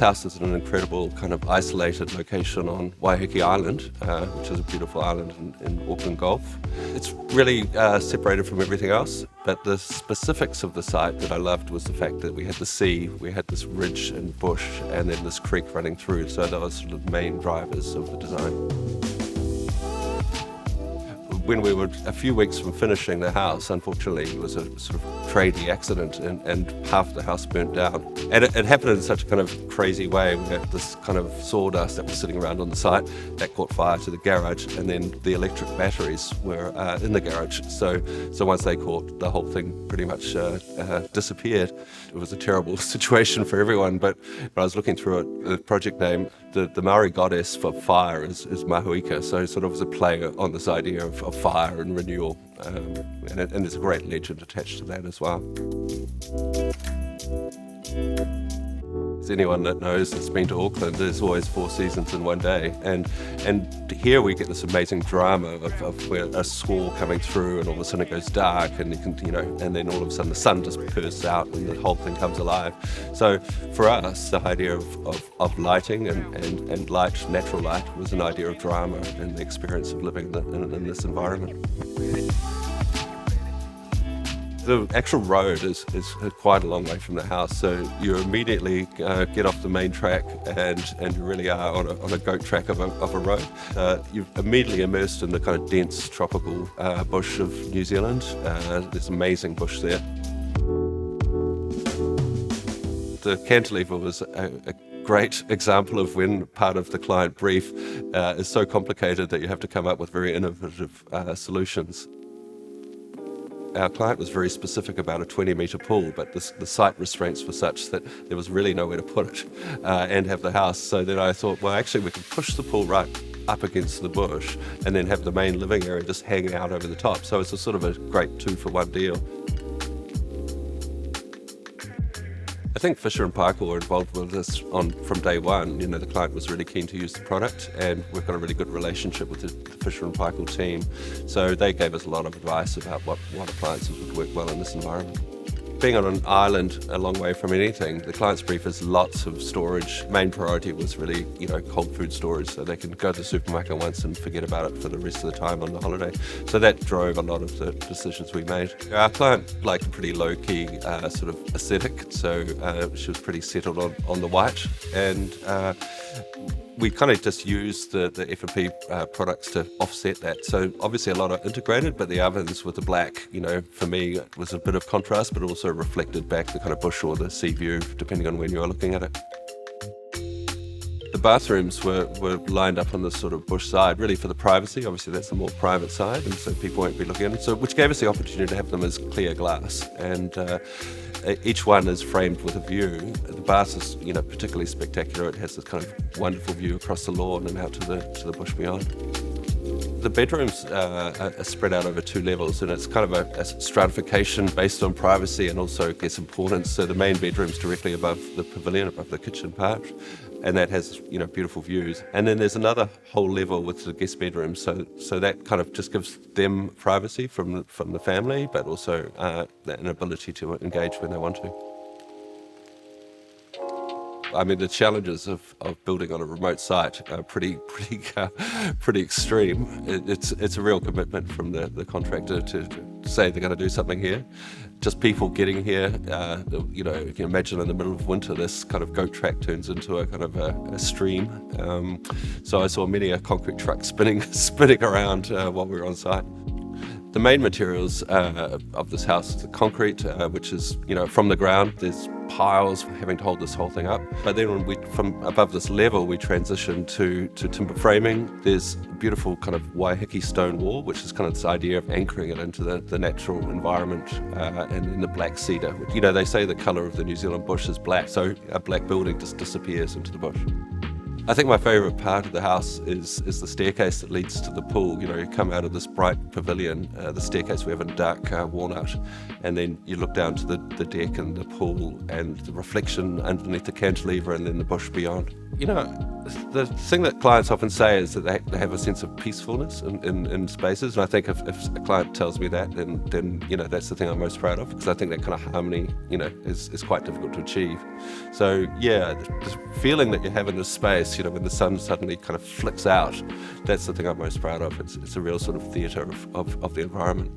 house is in an incredible kind of isolated location on Waiheke Island, which is a beautiful island in Auckland Gulf. It's really separated from everything else, but the specifics of the site that I loved was the fact that we had the sea, we had this ridge and bush, and then this creek running through, so that was sort of the main drivers of the design. When we were a few weeks from finishing the house, unfortunately, it was a sort of tradie accident and half the house burnt down. And it happened in such a kind of crazy way. We had this kind of sawdust that was sitting around on the site that caught fire to the garage, and then the electric batteries were in the garage. So once they caught, the whole thing pretty much disappeared. It was a terrible situation for everyone, but I was looking through it, the project name, the Māori Goddess of Fire is Mahuika, so sort of was a play on this idea of fire and renewal, and there's a great legend attached to that as well. As anyone that knows that's been to Auckland, there's always 4 seasons in one day, and here we get this amazing drama of where a squall coming through, and all of a sudden it goes dark, and you can, and then all of a sudden the sun just bursts out and the whole thing comes alive. So for us, the idea of lighting and light, natural light, was an idea of drama and the experience of living in this environment. The actual road is quite a long way from the house, so you immediately get off the main track and you really are on a goat track of a road. You're immediately immersed in the kind of dense tropical bush of New Zealand. There's amazing bush there. The cantilever was a great example of when part of the client brief is so complicated that you have to come up with very innovative solutions. Our client was very specific about a 20-metre pool, but the site restraints were such that there was really nowhere to put it and have the house. So then I thought, well, actually we can push the pool right up against the bush and then have the main living area just hanging out over the top. So it's a sort of a great 2-for-1 deal. I think Fisher & Paykel were involved with this from day one. The client was really keen to use the product, and we've got a really good relationship with the Fisher & Paykel team. So they gave us a lot of advice about what appliances would work well in this environment. Being on an island a long way from anything, the client's brief is lots of storage. Main priority was really, cold food storage, so they can go to the supermarket once and forget about it for the rest of the time on the holiday. So that drove a lot of the decisions we made. Our client liked a pretty low-key sort of aesthetic, so she was pretty settled on the white, and we kind of just used the F&P products to offset that. So obviously a lot of integrated, but the ovens with the black, for me it was a bit of contrast, but also reflected back the kind of bush or the sea view, depending on when you were looking at it. The bathrooms were lined up on this sort of bush side, really for the privacy. Obviously that's the more private side, and so people won't be looking at it. So, which gave us the opportunity to have them as clear glass, and each one is framed with a view. The bath is, particularly spectacular. It has this kind of wonderful view across the lawn and out to the bush beyond. The bedrooms are spread out over 2 levels, and it's kind of a stratification based on privacy and also its importance. So the main bedroom's directly above the pavilion, above the kitchen part, and that has beautiful views. And then there's another whole level with the guest bedrooms, so that kind of just gives them privacy from the family, but also an ability to engage when they want to. I mean, the challenges of building on a remote site are pretty extreme. It's a real commitment from the contractor to say they're going to do something here. Just people getting here, you can imagine in the middle of winter, this kind of goat track turns into a kind of a stream. So I saw many a concrete truck spinning around while we were on site. The main materials of this house is the concrete, which is, from the ground. There's piles for having to hold this whole thing up. But then from above this level, we transition to timber framing. There's a beautiful kind of Waiheke stone wall, which is kind of this idea of anchoring it into the natural environment, and then the black cedar. They say the colour of the New Zealand bush is black, so a black building just disappears into the bush. I think my favourite part of the house is the staircase that leads to the pool. You know, you come out of this bright pavilion, the staircase we have in dark walnut, and then you look down to the deck and the pool and the reflection underneath the cantilever and then the bush beyond. You know, the thing that clients often say is that they have a sense of peacefulness in spaces, and I think if a client tells me that, then you know, that's the thing I'm most proud of, because I think that kind of harmony, you know, is quite difficult to achieve. So yeah, the feeling that you have in this space, you know, when the sun suddenly kind of flicks out, that's the thing I'm most proud of. It's a real sort of theatre of the environment.